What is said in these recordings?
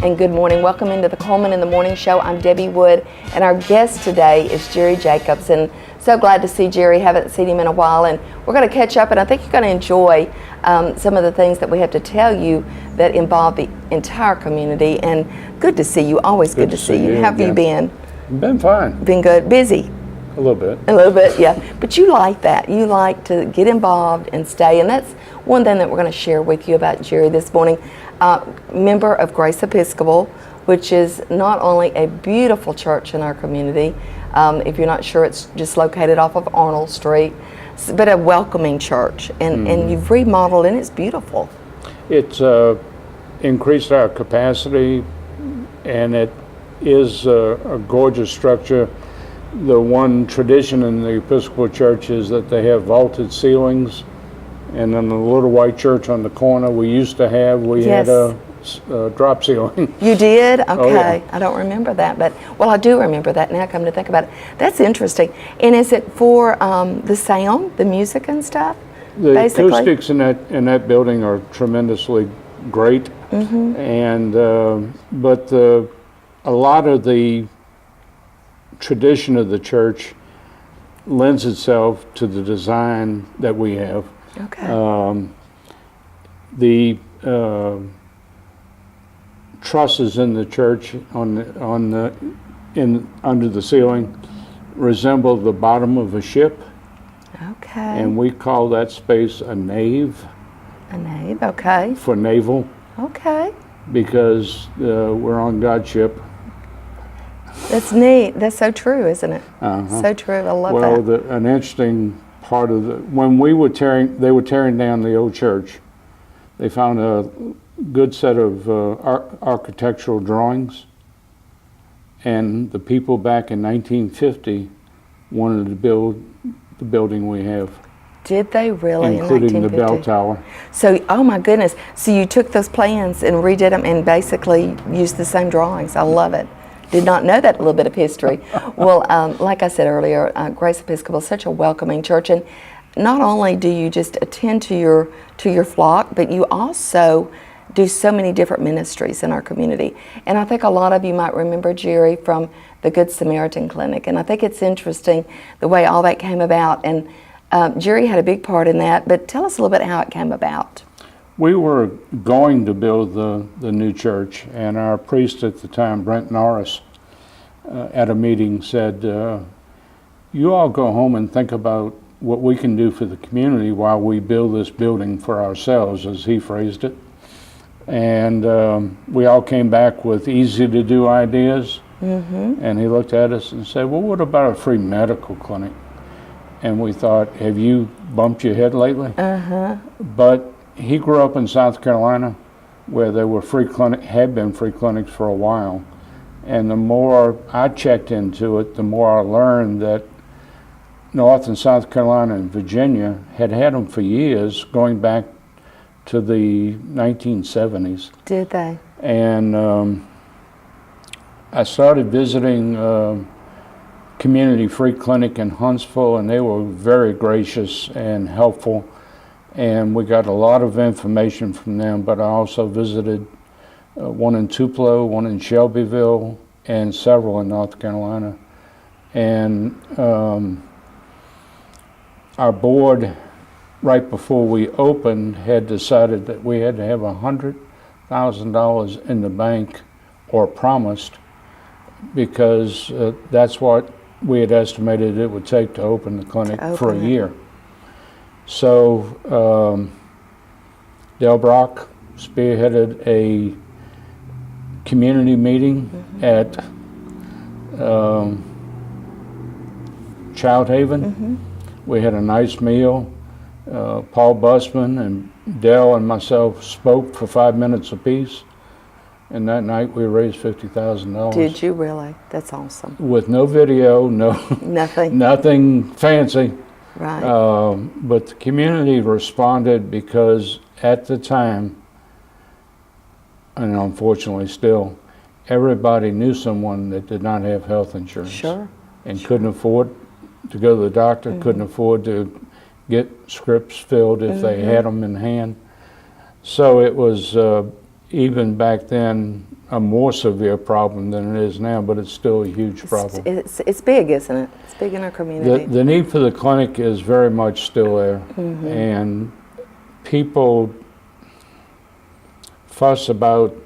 and good morning. Welcome into the Cullman in the Morning Show. I'm Debbie Wood, and our guest today is Jerry Jacobs. And so glad to see Jerry. Haven't seen him in a while, and we're going to catch up. And I think you're going to enjoy some of the things that we have to tell you that involve the entire community. And good to see you. Always good to see you. How have you been? Been fine. Been good. Busy. A little bit. A little bit, yeah. But you like that. You like to get involved and stay. And that's one thing that we're going to share with you about Jerry this morning. Member of Grace Episcopal, which is not only a beautiful church in our community, if you're not sure, it's just located off of Arnold Street, but a welcoming church. And you've remodeled, and it's beautiful. It's increased our capacity, and it is a gorgeous structure. The one tradition in the Episcopal Church is that they have vaulted ceilings, and in the little white church on the corner we had a drop ceiling. You did? Okay. Oh, yeah. I don't remember that, but well, I do remember that now, come to think about it. That's interesting. And is it for the sound, the music and stuff? The basically? acoustics in that building are tremendously great, and but a lot of the tradition of the church lends itself to the design that we have. Okay. The trusses in the church under the ceiling resemble the bottom of a ship. Okay. And we call that space a nave. A nave, okay. For naval. Okay. Because we're on God's ship. That's neat. That's so true, isn't it? So true. I love that. Well, an interesting part of when they were tearing down the old church, they found a good set of architectural drawings, and the people back in 1950 wanted to build the building we have. Did they really? Including the bell tower. So, oh my goodness. So you took those plans and redid them and basically used the same drawings. I love it. Did not know that little bit of history. Well, like I said earlier, Grace Episcopal is such a welcoming church, and not only do you just attend to your flock, but you also do so many different ministries in our community. And I think a lot of you might remember Jerry from the Good Samaritan Clinic, and I think it's interesting the way all that came about. And Jerry had a big part in that, but tell us a little bit how it came about. We were going to build the new church, and our priest at the time, Brent Norris, at a meeting said, you all go home and think about what we can do for the community while we build this building for ourselves, as he phrased it. And we all came back with easy to do ideas, and he looked at us and said, well, what about a free medical clinic? And we thought, have you bumped your head lately? But he grew up in South Carolina, where there were had been free clinics for a while. And the more I checked into it, the more I learned that North and South Carolina and Virginia had them for years, going back to the 1970s. Did they? And I started visiting Community Free Clinic in Huntsville, and they were very gracious and helpful. And we got a lot of information from them, but I also visited one in Tupelo, one in Shelbyville, and several in North Carolina. And our board, right before we opened, had decided that we had to have $100,000 in the bank, or promised, because that's what we had estimated it would take to open the clinic for a year. So Del Brock spearheaded a community meeting at Child Haven. We had a nice meal. Paul Busman and Del and myself spoke for 5 minutes apiece, and that night we raised $50,000. Did you really? That's awesome. With no video, nothing fancy. Right. But the community responded because at the time, and unfortunately still, everybody knew someone that did not have health insurance. Sure. And couldn't afford to go to the doctor, couldn't afford to get scripts filled if they had them in hand. So it was even back then, a more severe problem than it is now, but it's still a huge problem. It's big, isn't it? It's big in our community. The need for the clinic is very much still there, and people fuss about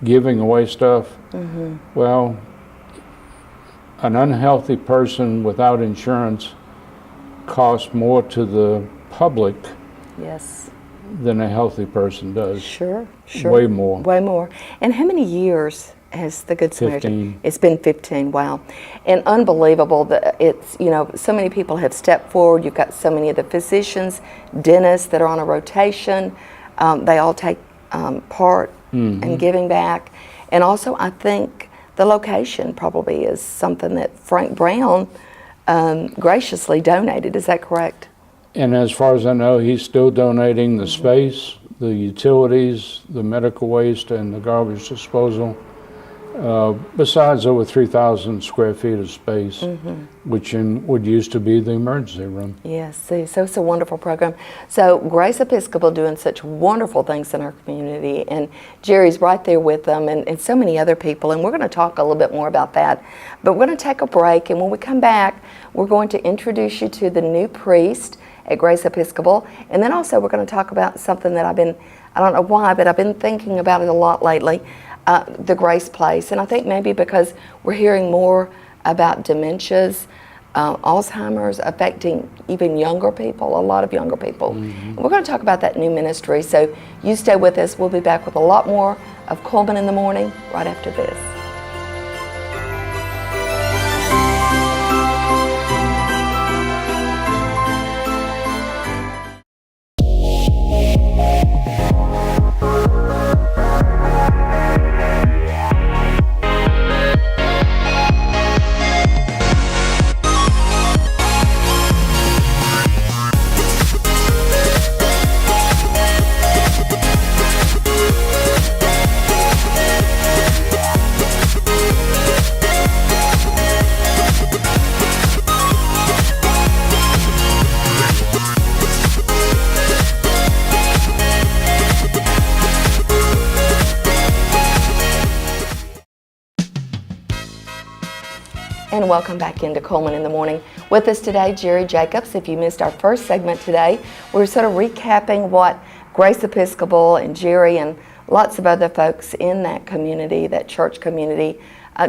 giving away stuff. Well, an unhealthy person without insurance costs more to the public Yes. than a healthy person does. Sure. Way more. Way more. And how many years has the Good Samaritan? 15. It's been 15, wow. And unbelievable that it's, so many people have stepped forward. You've got so many of the physicians, dentists that are on a rotation. They all take part in giving back. And also, I think the location probably is something that Frank Brown graciously donated. Is that correct? And as far as I know, he's still donating the space, the utilities, the medical waste, and the garbage disposal. Besides over 3,000 square feet of space, which would used to be the emergency room. Yes, see, so it's a wonderful program. So Grace Episcopal doing such wonderful things in our community, and Jerry's right there with them, and so many other people, and we're going to talk a little bit more about that. But we're going to take a break, and when we come back, we're going to introduce you to the new priest at Grace Episcopal, and then also we're going to talk about something that I don't know why, but I've been thinking about it a lot lately, the Grace Place. And I think maybe because we're hearing more about dementias, Alzheimer's affecting even younger people, a lot of younger people. And we're going to talk about that new ministry. So you stay with us. We'll be back with a lot more of Cullman in the Morning right after this. And welcome back into Cullman in the Morning. With us today, Jerry Jacobs. If you missed our first segment today, we're sort of recapping what Grace Episcopal and Jerry and lots of other folks in that community, that church community,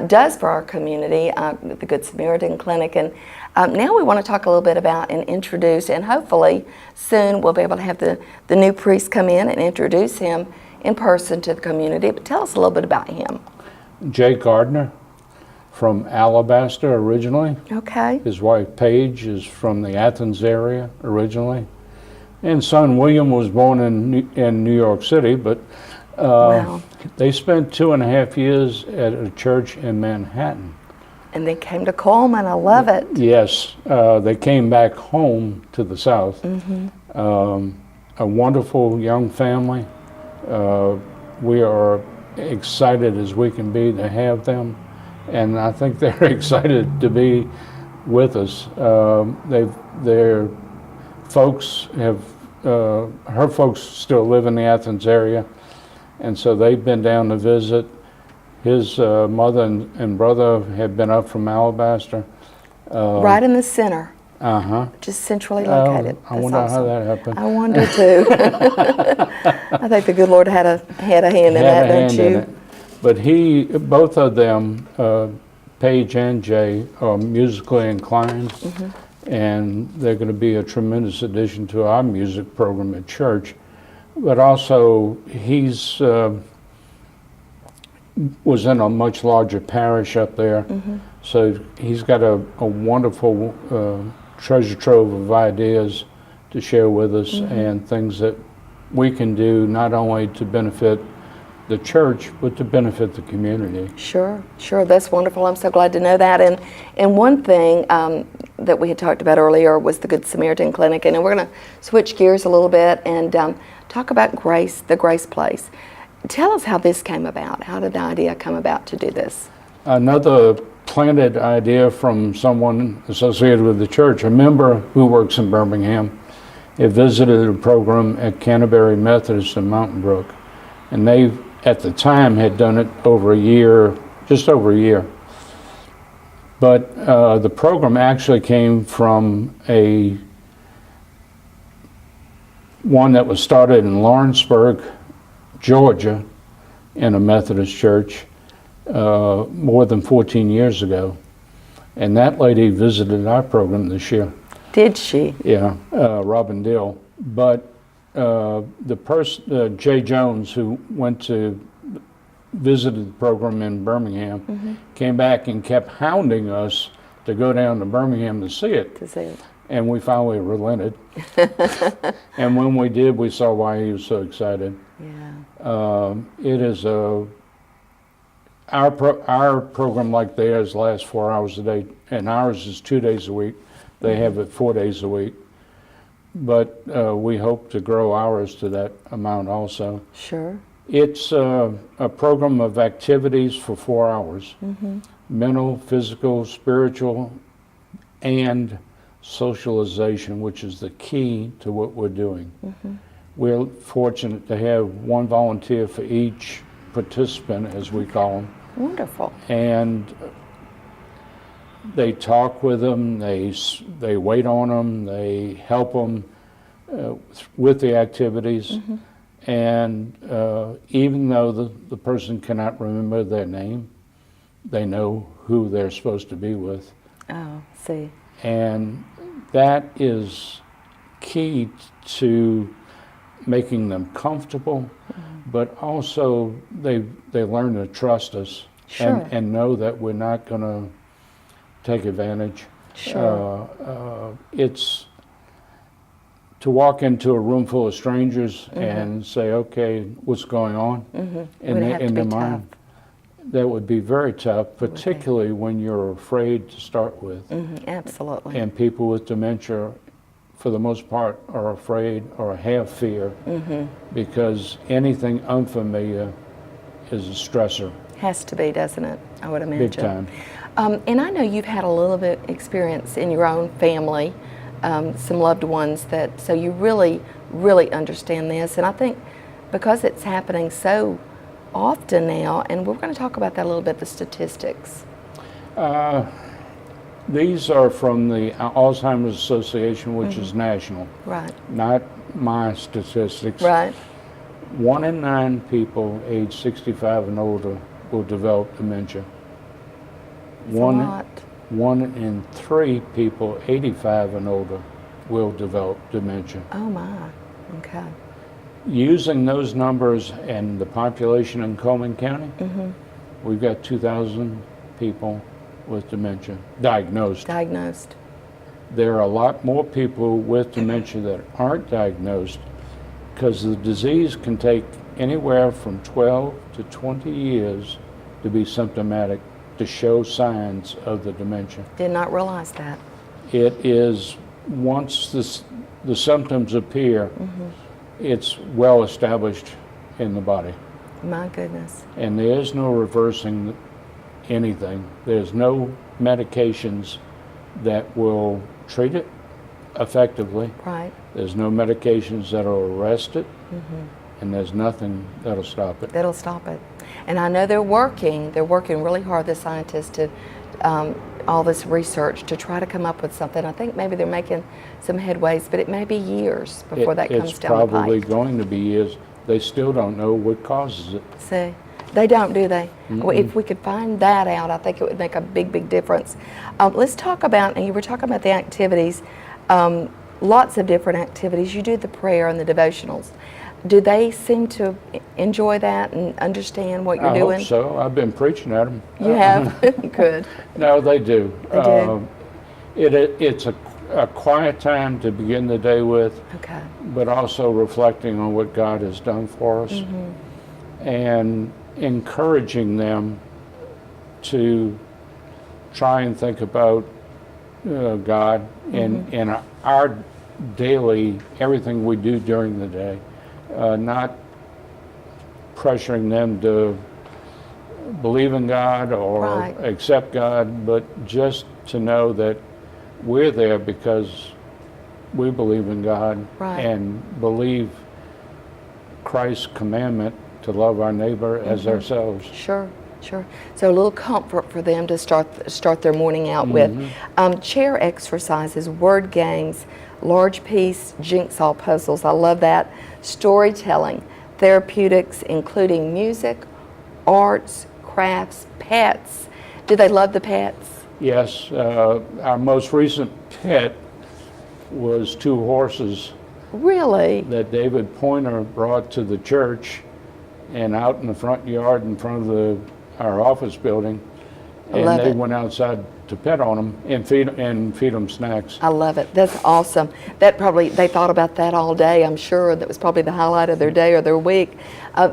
does for our community, the Good Samaritan Clinic. And now we want to talk a little bit about and introduce, and hopefully soon we'll be able to have the new priest come in and introduce him in person to the community. But tell us a little bit about him. Jay Gardner, from Alabaster originally. Okay. His wife Paige is from the Athens area originally. And son William was born in New York City, but Wow. they spent 2.5 years at a church in Manhattan. And they came to Cullman. I love it. Yes, they came back home to the South. A wonderful young family. We are excited as we can be to have them. And I think they're excited to be with us. Their folks have, her folks still live in the Athens area, and so they've been down to visit. His mother and brother have been up from Alabaster. Right in the center. Just centrally located. I wonder how that happened. I wonder too. I think the good Lord had a hand in that, don't you? But both of them, Paige and Jay, are musically inclined, and they're going to be a tremendous addition to our music program at church. But also, he's was in a much larger parish up there, so he's got a wonderful treasure trove of ideas to share with us, and things that we can do not only to benefit the church, but to benefit the community. Sure. That's wonderful. I'm so glad to know that. And one thing that we had talked about earlier was the Good Samaritan Clinic, and then we're going to switch gears a little bit and talk about Grace, the Grace Place. Tell us how this came about. How did the idea come about to do this? Another planted idea from someone associated with the church, a member who works in Birmingham, had visited a program at Canterbury Methodist in Mountain Brook. And they, at the time, had done it over a year, just over a year. But the program actually came from one that was started in Lawrenceburg, Georgia, in a Methodist church more than 14 years ago. And that lady visited our program this year. Did she? Yeah, Robin Dill. But the person, Jay Jones, who visited the program in Birmingham, came back and kept hounding us to go down to Birmingham to see it. To see it. And we finally relented. And when we did, we saw why he was so excited. Yeah. It is our program, like theirs, lasts 4 hours a day, and ours is 2 days a week. They have it 4 days a week. But we hope to grow ours to that amount also. Sure. It's a program of activities for 4 hours. Mental, physical, spiritual, and socialization, which is the key to what we're doing. We're fortunate to have one volunteer for each participant, as we call them. Wonderful. And they talk with them, they wait on them, they help them with the activities. And even though the person cannot remember their name, they know who they're supposed to be with. Oh, see. And that is key to making them comfortable, but also they learn to trust us. Sure. And know that we're not going to take advantage. Sure. It's to walk into a room full of strangers and say, okay, what's going on in their mind. That would be very tough, particularly when you're afraid to start with. Absolutely. And people with dementia, for the most part, are afraid or have fear because anything unfamiliar is a stressor. Has to be, doesn't it? I would imagine. Big time. And I know you've had a little bit experience in your own family, some loved ones so you really, really understand this. And I think because it's happening so often now, and we're going to talk about that a little bit, the statistics. These are from the Alzheimer's Association, which is national. Right. Not my statistics. Right. 1 in 9 people age 65 and older will develop dementia. That's a lot. 1 in 3 people 85 and older will develop dementia. Oh my. Okay. Using those numbers and the population in Cullman County, we've got 2,000 people with dementia diagnosed. Diagnosed. There are a lot more people with dementia that aren't diagnosed because the disease can take anywhere from 12 to 20 years to be symptomatic, to show signs of the dementia. Did not realize that. It is, once the symptoms appear, it's well established in the body. My goodness. And there is no reversing anything. There's no medications that will treat it effectively. Right. There's no medications that'll arrest it, and there's nothing that'll stop it. That'll stop it. And I know they're working really hard, the scientists, to all this research to try to come up with something. I think maybe they're making some headways, but it may be years before that comes down the pipe. It's probably going to be years. They still don't know what causes it. See, they don't, do they? Well, if we could find that out, I think it would make a big, big difference. Let's talk about, and you were talking about the activities, lots of different activities. You do the prayer and the devotionals. Do they seem to enjoy that and understand what you're doing? I hope so. I've been preaching at them. You have? Good. No, they do. They do? It's a quiet time to begin the day with, Okay. but also reflecting on what God has done for us and encouraging them to try and think about God in our daily, everything we do during the day. Not pressuring them to believe in God or accept God, but just to know that we're there because we believe in God and believe Christ's commandment to love our neighbor as ourselves. Sure, sure. So a little comfort for them to start their morning out with. Chair exercises, word games, large piece jigsaw puzzles. I love that. Storytelling, therapeutics, including music, arts, crafts, pets. Do they love the pets? Yes, our most recent pet was 2 horses Really? that David Pointer brought to the church and out in the front yard in front of our office building, and love they it. went outside to pet on them and feed them snacks. I love it. That's awesome. That probably, they thought about that all day, I'm sure. That was probably the highlight of their day or their week.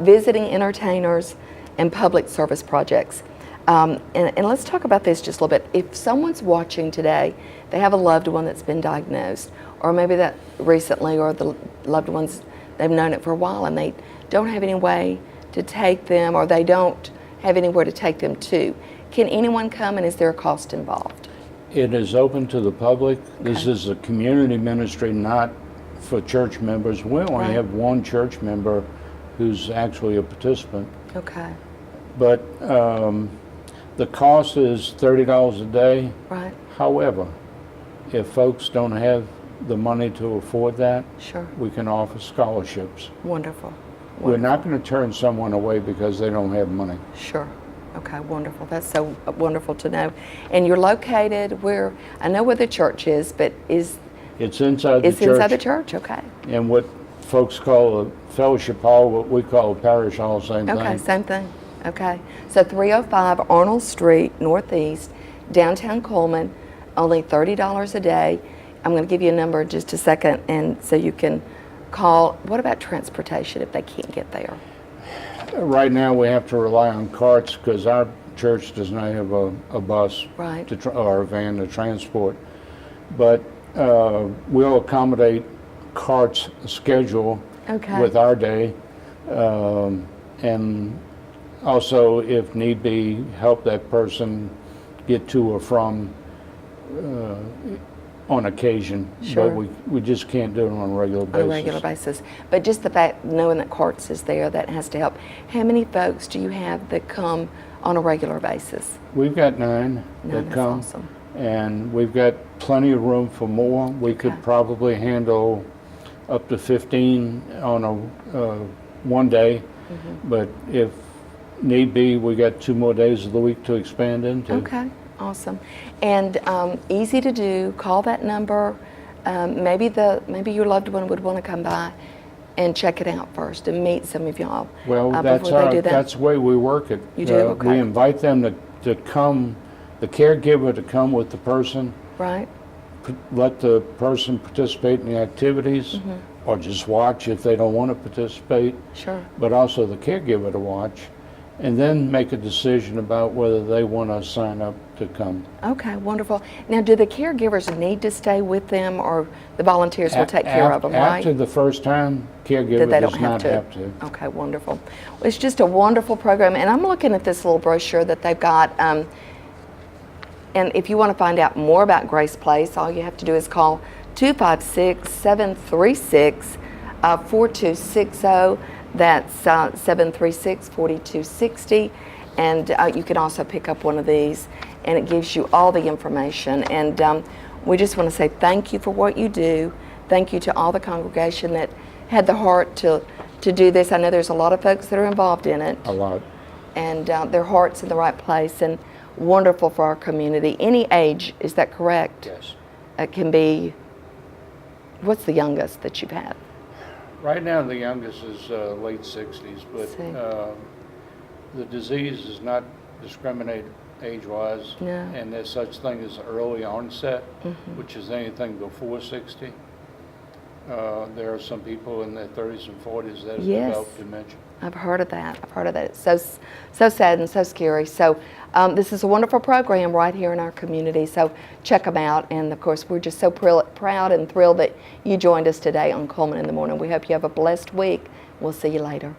Visiting entertainers and public service projects. And let's talk about this just a little bit. If someone's watching today, they have a loved one that's been diagnosed, or maybe that recently, or the loved ones, they've known it for a while and they don't have any way to take them, or they don't have anywhere to take them to. Can anyone come, and is there a cost involved? It is open to the public. This is a community ministry, not for church members. We only Right. have one church member who's actually a participant. Okay, But the cost is $30 a day. right, However, if folks don't have the money to afford that, sure, we can offer scholarships. wonderful. We're not going to turn someone away because they don't have money. Sure. Okay, wonderful. That's so wonderful to know. And you're located where, I know where the church is, but It's inside the it's church. inside the church? Okay. And what folks call a fellowship hall, what we call a parish hall, same Okay, thing. same thing. Okay. So 305 Arnold Street, Northeast, downtown Cullman, only $30 a day. I'm going to give you a number in just a second, and so you can call. What about transportation if they can't get there? Right now, we have to rely on carts because our church does not have a bus Right. or a van to transport. But we'll accommodate carts schedule Okay. with our day, and also, if need be, help that person get to or from on occasion. Sure. But we just can't do it on a regular basis. On a regular basis. But just the fact, knowing that Carts is there, that has to help. How many folks do you have that come on a regular basis? We've got 9 Nine, that that's come. awesome. And we've got plenty of room for more. We Okay. could probably handle up to 15 on a one day, Mm-hmm. but if need be, we got 2 more days of the week to expand into. Okay, awesome. And easy to do. Call that number. Maybe your loved one would want to come by and check it out first and meet some of y'all. Well, before they do that. that's the way we work it. You do? Okay. We invite them to come, the caregiver to come with the person, Right. let the person participate in the activities, Mm-hmm. or just watch if they don't want to participate. Sure. But also the caregiver to watch, and then make a decision about whether they want to sign up to come. Okay, wonderful. Now, do the caregivers need to stay with them, or the volunteers will take care of them, right? After the first time, caregiver That they does don't not have have to. to. Okay, wonderful. Well, it's just a wonderful program, and I'm looking at this little brochure that they've got. And if you want to find out more about Grace Place, all you have to do is call 256-736-4260. That's 736-4260. And you can also pick up one of these, and it gives you all the information. And we just want to say thank you for what you do. Thank you to all the congregation that had the heart to do this. I know there's a lot of folks that are involved in it, A lot. and their heart's in the right place, and wonderful for our community. Any age, is that correct? Yes. It can be, what's the youngest that you've had? Right now, the youngest is late 60s, but See. the disease is not discriminated age-wise. No. And there's such thing as early onset, Mm-hmm. which is anything before 60. There are some people in their 30s and 40s that have Yes. developed dementia. I've heard of that. It's so sad and so scary. So this is a wonderful program right here in our community. So check them out. And of course, we're just so proud and thrilled that you joined us today on Cullman in the Morning. We hope you have a blessed week. We'll see you later.